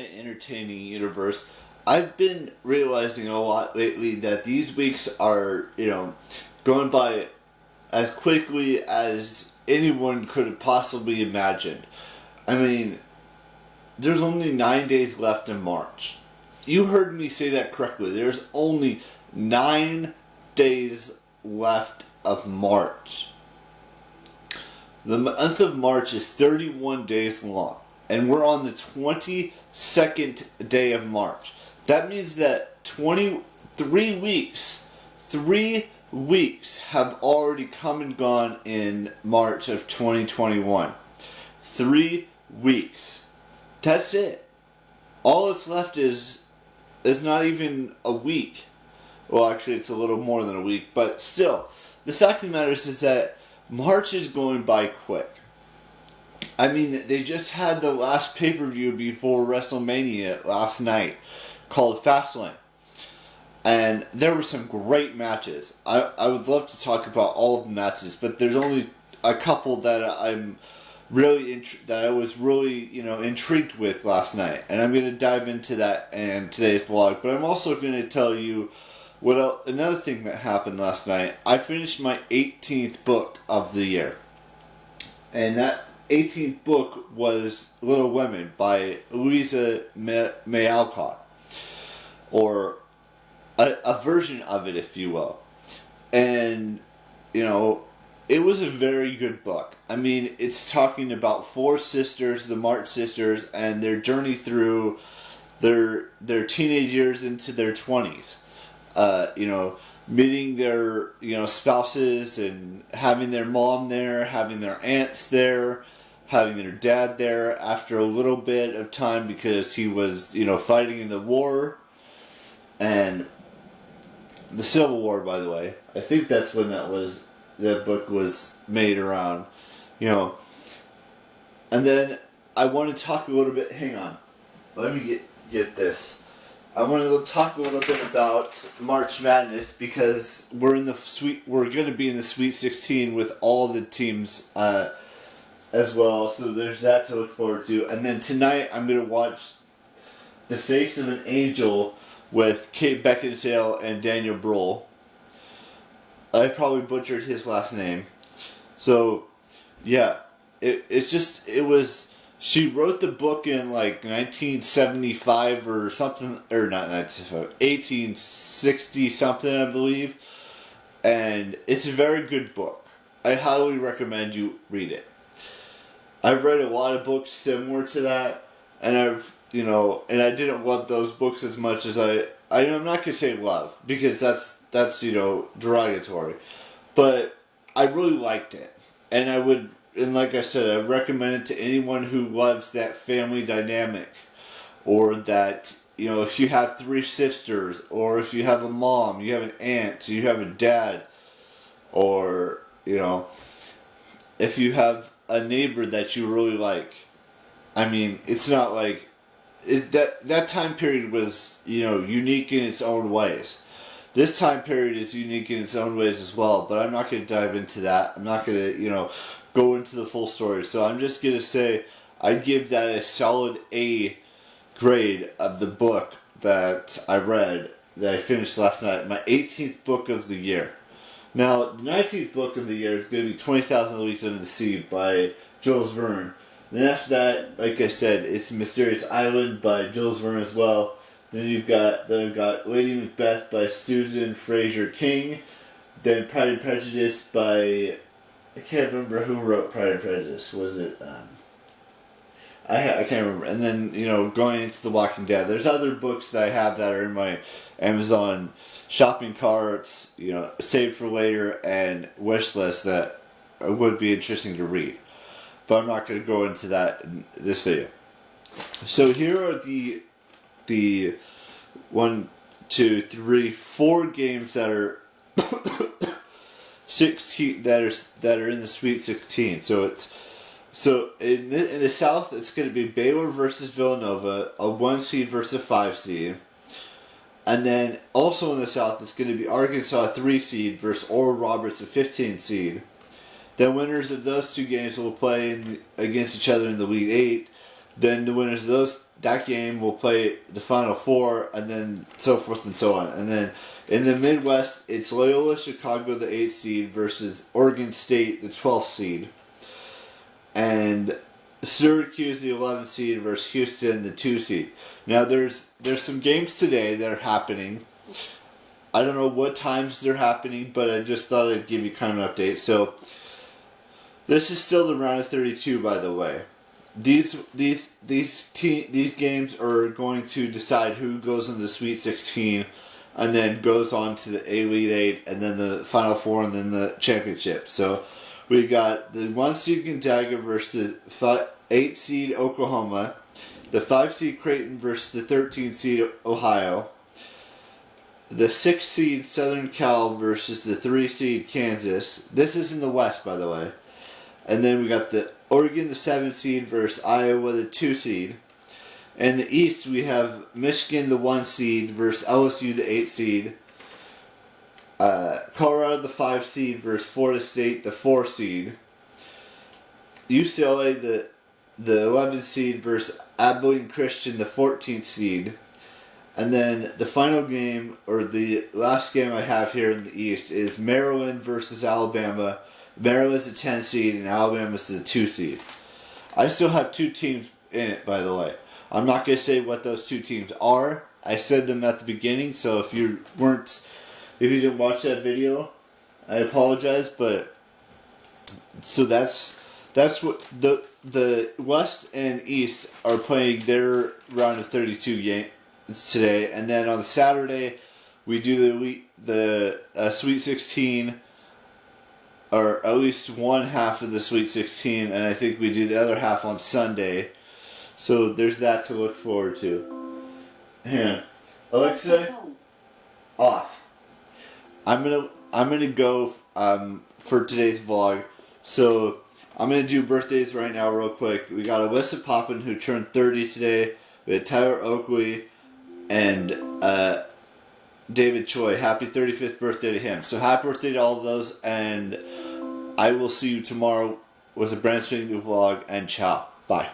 Night Entertaining universe, I've been realizing a lot lately that these weeks are, going by as quickly as anyone could have possibly imagined. I mean, there's only 9 days left in March. You heard me say that correctly. There's only 9 days left of March. The month of March is 31 days long, and we're on the 22nd day of March. That means that 23 weeks, 3 weeks have already come and gone in March of 2021. 3 weeks. That's it. All that's left is not even a week. Well, actually, it's a little more than a week, but still, the fact of the matter is that March is going by quick. I mean, they just had the last pay-per-view before WrestleMania last night, called Fastlane. And there were some great matches. I would love to talk about all of the matches, but there's only a couple that I was really intrigued with last night, and I'm going to dive into that in today's vlog. But I'm also going to tell you another thing that happened last night. I finished my 18th book of the year, and that 18th book was Little Women by Louisa May Alcott, or a version of it, if you will. And it was a very good book. I mean, it's talking about 4 sisters, the March sisters, and their journey through their teenage years into their 20s. Meeting their, spouses and having their mom there, having their aunts there, having their dad there after a little bit of time because he was, fighting in the war. And the Civil War, by the way. I think that's when that book was made around, And then I want to talk a little bit, hang on. Let me get this. I want to talk a little bit about March Madness because we're going to be in the Sweet 16 with all the teams as well. So there's that to look forward to. And then tonight I'm going to watch The Face of an Angel with Kate Beckinsale and Daniel Bruhl. I probably butchered his last name. So, yeah. She wrote the book in 1975 or something, or not 1975, 1860 something, I believe. And it's a very good book. I highly recommend you read it. I've read a lot of books similar to that, and and I didn't love those books as much as I'm not going to say love, because that's derogatory. But I really liked it. And like I said, I recommend it to anyone who loves that family dynamic. Or that, if you have 3 sisters, or if you have a mom, you have an aunt, you have a dad, or, if you have a neighbor that you really like. I mean, it's not like... that time period was, unique in its own ways. This time period is unique in its own ways as well, but I'm not going to dive into that. I'm not going to, go into the full story. So I'm just going to say I'd give that a solid A grade of the book that I read, that I finished last night. My 18th book of the year. Now, the 19th book of the year is going to be 20,000 Leagues Under the Sea by Jules Verne. Then after that, like I said, it's Mysterious Island by Jules Verne as well. Then I've got Lady Macbeth by Susan Fraser King. Then Pride and Prejudice by... I can't remember who wrote Pride and Prejudice. Was it... I can't remember. And then, going into The Walking Dead. There's other books that I have that are in my Amazon shopping carts, saved for later, and wish list that would be interesting to read. But I'm not going to go into that in this video. So here are the 1, 2, 3, 4 games that are 16 that are in the Sweet 16. So in the South, it's going to be Baylor versus Villanova, a 1 seed versus a 5 seed. And then also in the South, it's going to be Arkansas, a 3 seed versus Oral Roberts, a 15 seed. The winners of those 2 games will play against each other in the Elite 8. Then the winners of those that game will play the Final Four, and then so forth and so on. And then in the Midwest, it's Loyola Chicago, the 8th seed, versus Oregon State, the 12th seed. And Syracuse, the 11th seed, versus Houston, the 2 seed. Now, there's some games today that are happening. I don't know what times they're happening, but I just thought I'd give you kind of an update. So, this is still the round of 32, by the way. These games are going to decide who goes into the Sweet 16, and then goes on to the Elite 8, and then the Final Four, and then the championship. So, we got the 1 seed Gonzaga versus the 8 seed Oklahoma, the 5 seed Creighton versus the 13 seed Ohio, the 6 seed Southern Cal versus the 3 seed Kansas. This is in the West, by the way. And then we got the Oregon, the 7 seed versus Iowa, the 2 seed. In the East, we have Michigan, the 1 seed versus LSU, the 8 seed. Colorado, the 5 seed versus Florida State, the 4 seed. UCLA, the 11 seed versus Abilene Christian, the 14th seed. And then the final game, or the last game I have here in the East, is Maryland versus Alabama. Maryland's the 10 seed and Alabama's the 2 seed. I still have 2 teams in it, by the way. I'm not going to say what those 2 teams are. I said them at the beginning, so if you didn't watch that video, I apologize, but so that's what the West and East are playing their round of 32 game today, and then on Saturday we do the Sweet 16, or at least one half of the Sweet 16, and I think we do the other half on Sunday. So there's that to look forward to. Hang on. Alexa, off. I'm gonna go for today's vlog. So I'm gonna do birthdays right now real quick. We got Alyssa Poppin, who turned 30 today. We had Tyler Oakley and David Choi. Happy 35th birthday to him. So happy birthday to all of those, and I will see you tomorrow with a brand spanking new vlog, and ciao. Bye.